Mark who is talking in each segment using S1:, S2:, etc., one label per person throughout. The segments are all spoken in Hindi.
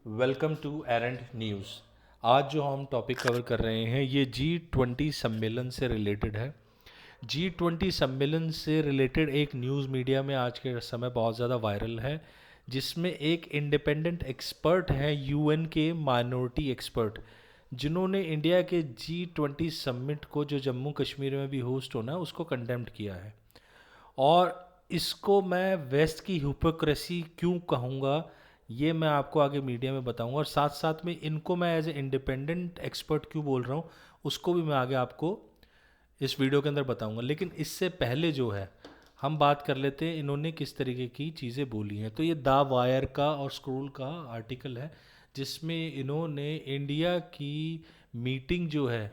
S1: Welcome to errant news. आज जो हम टॉपिक कवर कर रहे हैं ये G20 सम्मेलन से रिलेटेड है। G20 सम्मेलन से रिलेटेड एक न्यूज़ मीडिया में आज के समय बहुत ज़्यादा वायरल है, जिसमें एक इंडिपेंडेंट एक्सपर्ट हैं, यूएन के माइनॉरिटी एक्सपर्ट, जिन्होंने इंडिया के G20 समिट को जो जम्मू कश्मीर में भी होस्ट होना है उसको कंडेम्ड किया है। और इसको मैं वेस्ट की हिपोक्रेसी क्यों कहूँगा, ये मैं आपको आगे मीडिया में बताऊंगा, और साथ साथ में इनको मैं एज ए इंडिपेंडेंट एक्सपर्ट क्यों बोल रहा हूँ उसको भी मैं आगे आपको इस वीडियो के अंदर बताऊंगा। लेकिन इससे पहले जो है हम बात कर लेते हैं इन्होंने किस तरीके की चीज़ें बोली हैं। तो ये द वायर का और स्क्रोल का आर्टिकल है, जिसमें इन्होंने इंडिया की मीटिंग जो है,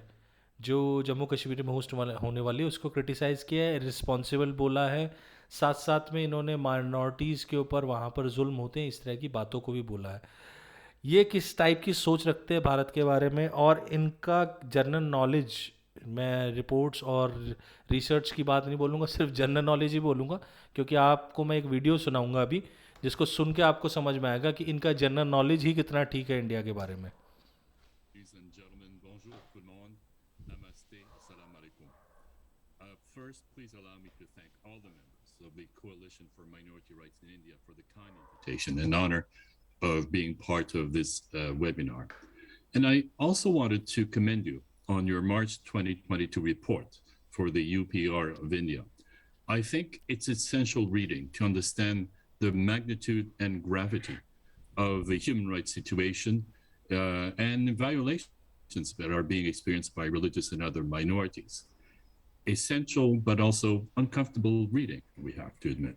S1: जो जम्मू कश्मीर में होस्ट होने वाली है, उसको क्रिटिसाइज़ किया है, रिस्पॉन्सिबल बोला है। साथ साथ में इन्होंने माइनॉरिटीज़ के ऊपर वहाँ पर जुल्म होते हैं इस तरह की बातों को भी बोला है। ये किस टाइप की सोच रखते हैं भारत के बारे में और इनका जनरल नॉलेज, मैं रिपोर्ट्स और रिसर्च की बात नहीं बोलूँगा, सिर्फ जनरल नॉलेज ही बोलूँगा, क्योंकि आपको मैं एक वीडियो सुनाऊंगा अभी जिसको सुन के आपको समझ में आएगा कि इनका जनरल नॉलेज ही कितना ठीक है इंडिया के बारे में।
S2: Ladies and gentlemen, bonjour, good morning, namaste, assalamu alaikum. First, please allow me to thank all the members of the Coalition for Minority Rights in India for the kind invitation and honor of being part of this webinar. And I also wanted to commend you on your March 2022 report for the UPR of India. I think it's essential reading to understand the magnitude and gravity of the human rights situation and violations that are being experienced by religious and other minorities. Essential, but also uncomfortable reading, we have to admit.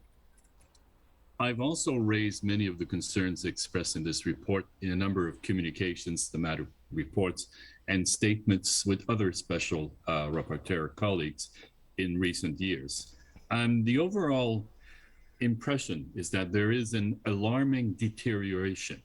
S2: I've also raised many of the concerns expressed in this report in a number of communications, thematic reports, and statements with other special rapporteur colleagues in recent years. The overall impression is that there is an alarming deterioration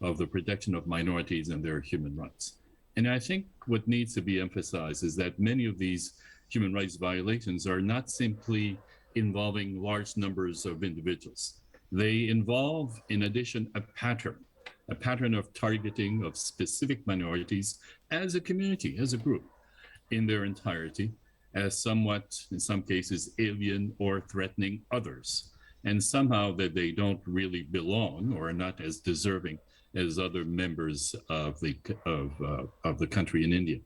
S2: of the protection of minorities and their human rights. And I think what needs to be emphasized is that many of these human rights violations are not simply involving large numbers of individuals. They involve, in addition, a pattern of targeting of specific minorities as a community, as a group, in their entirety, as somewhat, in some cases, alien or threatening others, and somehow that they don't really belong or are not as deserving as other members of the country in India.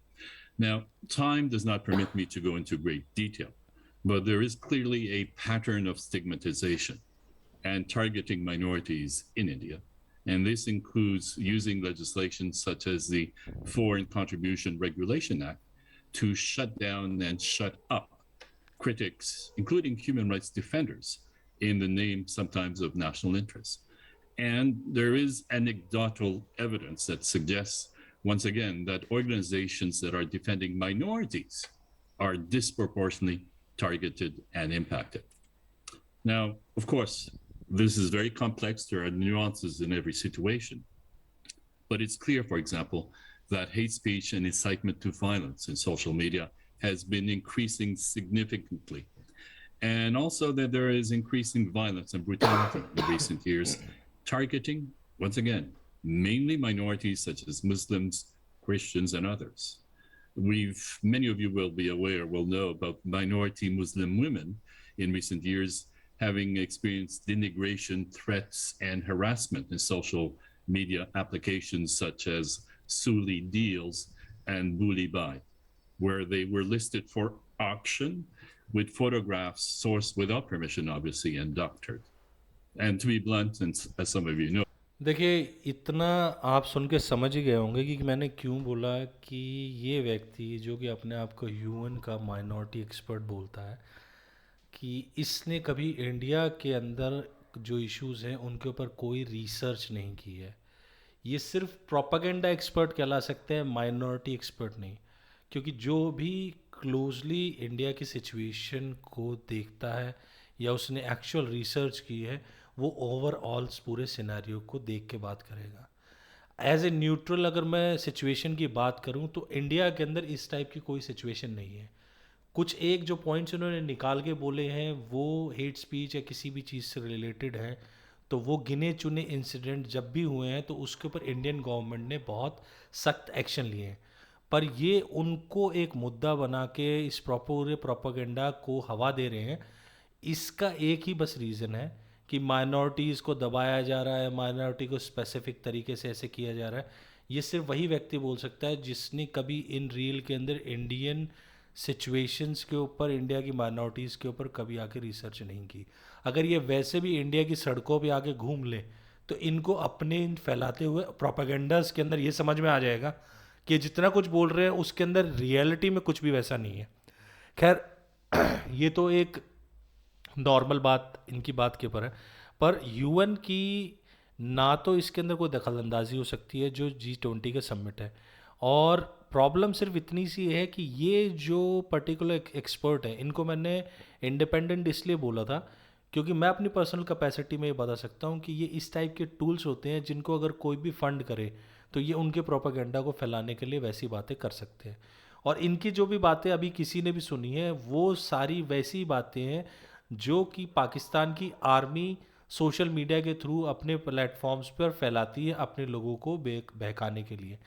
S2: Now, time does not permit me to go into great detail, but there is clearly a pattern of stigmatization and targeting minorities in India. And this includes using legislation such as the Foreign Contribution Regulation Act to shut down and shut up critics, including human rights defenders, in the name sometimes of national interest. And there is anecdotal evidence that suggests, once again, that organizations that are defending minorities are disproportionately targeted and impacted. Now, of course, this is very complex. There are nuances in every situation. But it's clear, for example, that hate speech and incitement to violence in social media has been increasing significantly. And also that there is increasing violence and brutality in recent years, targeting, once again, mainly minorities such as Muslims, Christians, and others. Many of you will be aware, will know about minority Muslim women in recent years having experienced denigration, threats, and harassment in social media applications such as Suli Deals and Buli Bai, where they were listed for auction with photographs sourced without permission, obviously, and doctored. And to be blunt, and as some of you know,
S1: देखिए, इतना आप सुन के समझ ही गए होंगे कि मैंने क्यों बोला कि ये व्यक्ति जो कि अपने आप को यूएन का माइनॉरिटी एक्सपर्ट बोलता है, कि इसने कभी इंडिया के अंदर जो इश्यूज़ हैं उनके ऊपर कोई रिसर्च नहीं की है। ये सिर्फ प्रोपागेंडा एक्सपर्ट कहला सकते हैं, माइनॉरिटी एक्सपर्ट नहीं। क्योंकि जो भी क्लोजली इंडिया की सिचुएशन को देखता है या उसने एक्चुअल रिसर्च की है, वो ओवरऑल पूरे सिनेरियो को देख के बात करेगा। एज ए न्यूट्रल अगर मैं सिचुएशन की बात करूं तो इंडिया के अंदर इस टाइप की कोई सिचुएशन नहीं है। कुछ एक जो पॉइंट्स उन्होंने निकाल के बोले हैं वो हेट स्पीच या किसी भी चीज़ से रिलेटेड है, तो वो गिने चुने इंसिडेंट जब भी हुए हैं तो उसके ऊपर इंडियन गवर्नमेंट ने बहुत सख्त एक्शन लिए हैं। पर ये उनको एक मुद्दा बना के इस पूरे प्रोपेगेंडा को हवा दे रहे हैं। इसका एक ही बस रीज़न है कि माइनॉरिटीज़ को दबाया जा रहा है, माइनॉरिटी को स्पेसिफिक तरीके से ऐसे किया जा रहा है। ये सिर्फ वही व्यक्ति बोल सकता है जिसने कभी इन रील के अंदर इंडियन सिचुएशंस के ऊपर, इंडिया की माइनॉरिटीज़ के ऊपर कभी आके रिसर्च नहीं की। अगर ये वैसे भी इंडिया की सड़कों पे आके घूम ले तो इनको अपने इन फैलाते हुए प्रोपेगेंडास के अंदर ये समझ में आ जाएगा कि जितना कुछ बोल रहे हैं उसके अंदर रियलिटी में कुछ भी वैसा नहीं है। खैर ये तो एक नॉर्मल बात इनकी बात के ऊपर है। पर यूएन की ना तो इसके अंदर कोई दखलंदाजी हो सकती है जो G20 का समिट है। और प्रॉब्लम सिर्फ इतनी सी है कि ये जो पर्टिकुलर एक्सपर्ट है इनको मैंने इंडिपेंडेंट इसलिए बोला था क्योंकि मैं अपनी पर्सनल कैपेसिटी में ये बता सकता हूँ कि ये इस टाइप के टूल्स होते हैं जिनको अगर कोई भी फंड करे तो ये उनके प्रोपेगेंडा को फैलाने के लिए वैसी बातें कर सकते हैं। और इनकी जो भी बातें अभी किसी ने भी सुनी है वो सारी वैसी बातें हैं जो कि पाकिस्तान की आर्मी सोशल मीडिया के थ्रू अपने प्लेटफॉर्म्स पर फैलाती है अपने लोगों को बहकाने के लिए।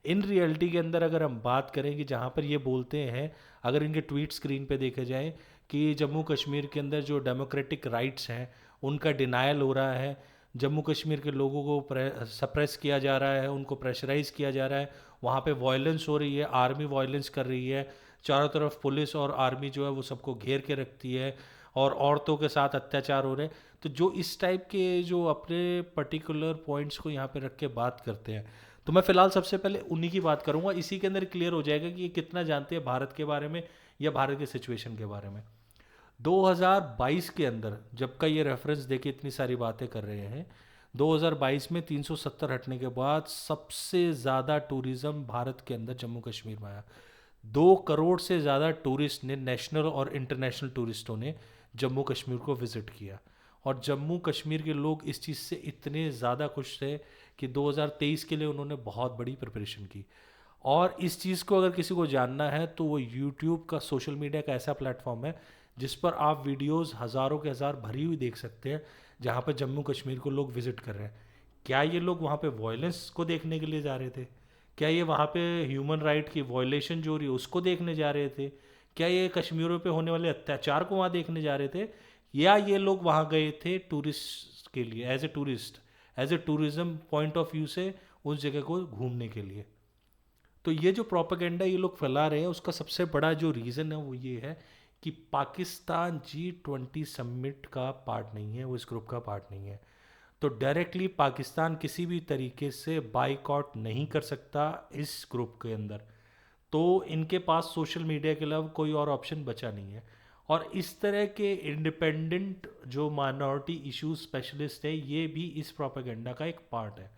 S1: इन रियलिटी के अंदर अगर हम बात करें कि जहाँ पर ये बोलते हैं, अगर इनके ट्वीट स्क्रीन पे देखे जाएं कि जम्मू कश्मीर के अंदर जो डेमोक्रेटिक राइट्स हैं उनका डिनायल हो रहा है, जम्मू कश्मीर के लोगों को सप्रेस किया जा रहा है, उनको प्रेशराइज किया जा रहा है, वहाँ पे वायलेंस हो रही है, आर्मी वायलेंस कर रही है, चारों तरफ पुलिस और आर्मी जो है वो सबको घेर के रखती है और औरतों के साथ अत्याचार हो रहे हैं। तो जो इस टाइप के जो अपने पर्टिकुलर पॉइंट्स को यहाँ पे रख के बात करते हैं, तो मैं फ़िलहाल सबसे पहले उन्हीं की बात करूँगा। इसी के अंदर क्लियर हो जाएगा कि ये कितना जानते हैं भारत के बारे में या भारत के सिचुएशन के बारे में। 2022 के अंदर जब का ये रेफरेंस देके इतनी सारी बातें कर रहे हैं, 2022 में 370 हटने के बाद सबसे ज़्यादा टूरिज़्म भारत के अंदर जम्मू कश्मीर में आया। 2 करोड़ से ज़्यादा टूरिस्ट ने, नेशनल और इंटरनेशनल टूरिस्टों ने जम्मू कश्मीर को विज़िट किया। और जम्मू कश्मीर के लोग इस चीज़ से इतने ज़्यादा खुश थे कि 2023 के लिए उन्होंने बहुत बड़ी प्रिपरेशन की। और इस चीज़ को अगर किसी को जानना है तो वो यूट्यूब का, सोशल मीडिया का ऐसा प्लेटफॉर्म है जिस पर आप वीडियोस हज़ारों के हज़ार भरी हुई देख सकते हैं जहाँ पर जम्मू कश्मीर को लोग विज़िट कर रहे हैं। क्या ये लोग वहाँ पे वॉयलेंस को देखने के लिए जा रहे थे? क्या ये वहाँ पे ह्यूमन राइट की वॉयलेशन जो हो रही है उसको देखने जा रहे थे? क्या ये कश्मीरियों पे होने वाले अत्याचार को वहाँ देखने जा रहे थे? या ये लोग वहाँ गए थे टूरिस्ट के लिए, as a tourist, as a tourism point of view से उस जगह को घूमने के लिए? तो ये जो प्रोपेगेंडा ये लोग फैला रहे हैं उसका सबसे बड़ा जो रीज़न है वो ये है कि पाकिस्तान G20 समिट का पार्ट नहीं है, वो इस ग्रुप का पार्ट नहीं है। तो डायरेक्टली पाकिस्तान किसी भी तरीके से बाइकआउट नहीं कर सकता इस ग्रुप के अंदर। तो इनके पास सोशल मीडिया के अलावा कोई और ऑप्शन बचा नहीं है। और इस तरह के इंडिपेंडेंट जो माइनॉरिटी इश्यूज स्पेशलिस्ट है ये भी इस प्रोपेगेंडा का एक पार्ट है।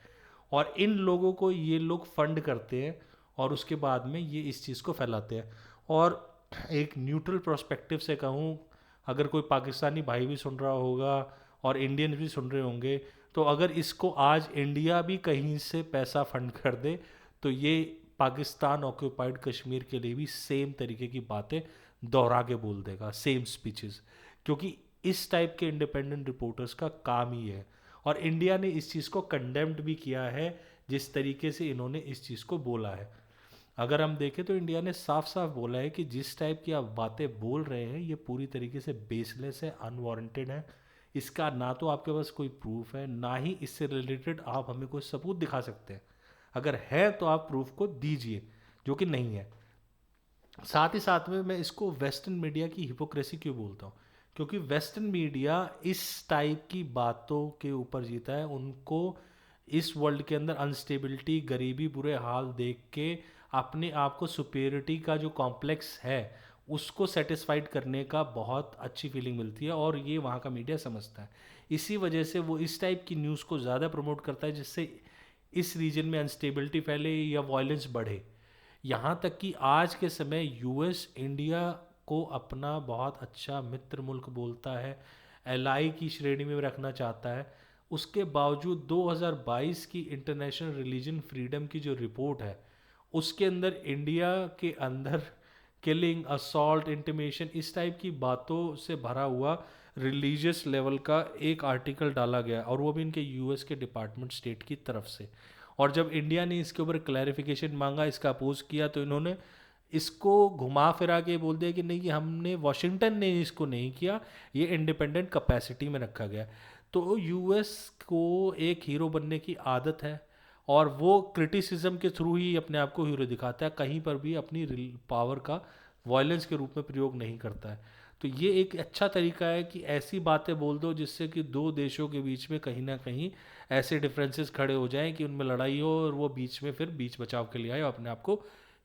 S1: और इन लोगों को ये लोग फंड करते हैं और उसके बाद में ये इस चीज़ को फैलाते हैं। और एक न्यूट्रल पर्सपेक्टिव से कहूँ, अगर कोई पाकिस्तानी भाई भी सुन रहा होगा और इंडियन भी सुन रहे होंगे, तो अगर इसको आज इंडिया भी कहीं से पैसा फंड कर दे तो ये पाकिस्तान ऑक्यूपाइड कश्मीर के लिए भी सेम तरीके की बातें दोहरा के बोल देगा, सेम स्पीचेस। क्योंकि इस टाइप के इंडिपेंडेंट रिपोर्टर्स का काम ही है। और इंडिया ने इस चीज़ को कंडेम्ड भी किया है जिस तरीके से इन्होंने इस चीज़ को बोला है। अगर हम देखें तो इंडिया ने साफ साफ बोला है कि जिस टाइप की आप बातें बोल रहे हैं ये पूरी तरीके से बेसलेस है, अनवारंटेड है। इसका ना तो आपके पास कोई प्रूफ है, ना ही इससे रिलेटेड आप हमें कोई सबूत दिखा सकते हैं। अगर है तो आप प्रूफ को दीजिए, जो कि नहीं है। साथ ही साथ में मैं इसको वेस्टर्न मीडिया की हिपोक्रेसी क्यों बोलता हूँ, क्योंकि वेस्टर्न मीडिया इस टाइप की बातों के ऊपर जीता है। उनको इस वर्ल्ड के अंदर अनस्टेबिलिटी, गरीबी, बुरे हाल देख के अपने आप को सुपेरिटी का जो कॉम्प्लेक्स है उसको सेटिस्फाइड करने का बहुत अच्छी फीलिंग मिलती है और ये वहाँ का मीडिया समझता है। इसी वजह से वो इस टाइप की न्यूज़ को ज़्यादा प्रमोट करता है जिससे इस रीजन में अनस्टेबिलिटी फैले या वायलेंस बढ़े। यहाँ तक कि आज के समय यूएस इंडिया को अपना बहुत अच्छा मित्र मुल्क बोलता है, एलआई की श्रेणी में रखना चाहता है। उसके बावजूद 2022 की इंटरनेशनल रिलीजन फ्रीडम की जो रिपोर्ट है उसके अंदर इंडिया के अंदर किलिंग, असॉल्ट, इंटिमेशन, इस टाइप की बातों से भरा हुआ रिलीजियस लेवल का एक आर्टिकल डाला गया, और वो भी इनके यूएस के डिपार्टमेंट स्टेट की तरफ से। और जब इंडिया ने इसके ऊपर क्लैरिफिकेशन मांगा, इसका अपोज किया, तो इन्होंने इसको घुमा फिरा के बोल दिया कि नहीं, ये हमने, वॉशिंगटन ने इसको नहीं किया, ये इंडिपेंडेंट कैपेसिटी में रखा गया। तो यूएस को एक हीरो बनने की आदत है, और वो क्रिटिसिज्म के थ्रू ही अपने आप को हीरो दिखाता है, कहीं पर भी अपनी पावर का वायलेंस के रूप में प्रयोग नहीं करता है। तो ये एक अच्छा तरीका है कि ऐसी बातें बोल दो जिससे कि दो देशों के बीच में कहीं ना कहीं ऐसे डिफरेंसेस खड़े हो जाएं कि उनमें लड़ाई हो, और वो बीच में फिर बीच बचाव के लिए आए और अपने आप को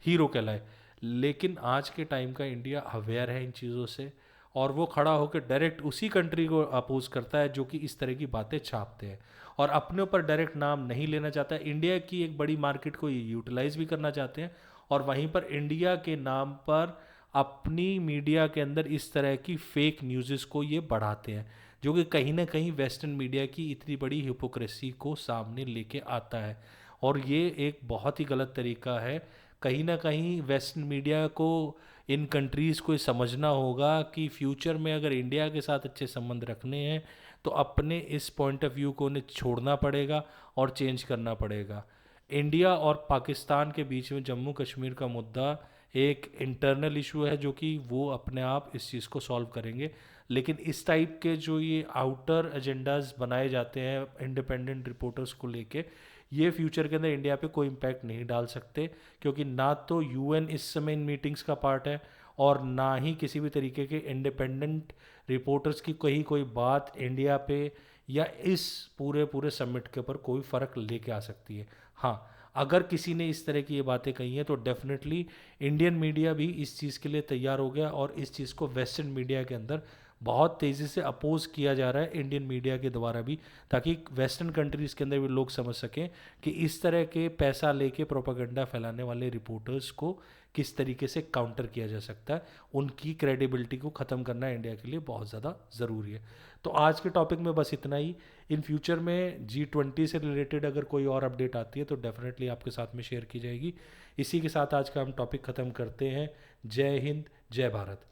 S1: हीरो कहलाए। लेकिन आज के टाइम का इंडिया अवेयर है इन चीज़ों से, और वो खड़ा होकर डायरेक्ट उसी कंट्री को अपोज करता है जो कि इस तरह की बातें छापते हैं, और अपने ऊपर डायरेक्ट नाम नहीं लेना चाहता है। इंडिया की एक बड़ी मार्केट को ये यूटिलाइज भी करना चाहते हैं, और वहीं पर इंडिया के नाम पर अपनी मीडिया के अंदर इस तरह की फेक न्यूज़ को ये बढ़ाते हैं, जो कि कहीं ना कहीं वेस्टर्न मीडिया की इतनी बड़ी हिपोक्रेसी को सामने लेके आता है। और ये एक बहुत ही गलत तरीका है। कहीं ना कहीं वेस्टर्न मीडिया को, इन कंट्रीज़ को ये समझना होगा कि फ्यूचर में अगर इंडिया के साथ अच्छे संबंध रखने हैं तो अपने इस पॉइंट ऑफ व्यू को उन्हें छोड़ना पड़ेगा और चेंज करना पड़ेगा। इंडिया और पाकिस्तान के बीच में जम्मू कश्मीर का मुद्दा एक इंटरनल इशू है, जो कि वो अपने आप इस चीज़ को सॉल्व करेंगे। लेकिन इस टाइप के जो ये आउटर एजेंडाज बनाए जाते हैं इंडिपेंडेंट रिपोर्टर्स को लेके, ये फ्यूचर के अंदर इंडिया पे कोई इम्पैक्ट नहीं डाल सकते, क्योंकि ना तो यूएन इस समय इन मीटिंग्स का पार्ट है, और ना ही किसी भी तरीके के इंडिपेंडेंट रिपोर्टर्स की कहीं कोई बात इंडिया पे या इस पूरे पूरे समिट के ऊपर कोई फ़र्क लेके आ सकती है। हाँ, अगर किसी ने इस तरह की ये बातें कही हैं तो डेफिनेटली इंडियन मीडिया भी इस चीज़ के लिए तैयार हो गया, और इस चीज़ को वेस्टर्न मीडिया के अंदर बहुत तेज़ी से अपोज किया जा रहा है इंडियन मीडिया के द्वारा भी, ताकि वेस्टर्न कंट्रीज़ के अंदर भी लोग समझ सकें कि इस तरह के पैसा लेके प्रोपागेंडा फैलाने वाले रिपोर्टर्स को किस तरीके से काउंटर किया जा सकता है। उनकी क्रेडिबिलिटी को ख़त्म करना इंडिया के लिए बहुत ज़्यादा ज़रूरी है। तो आज के टॉपिक में बस इतना ही। इन फ्यूचर में G20 से रिलेटेड अगर कोई और अपडेट आती है तो डेफिनेटली आपके साथ में शेयर की जाएगी। इसी के साथ आज का हम टॉपिक ख़त्म करते हैं। जय हिंद, जय भारत।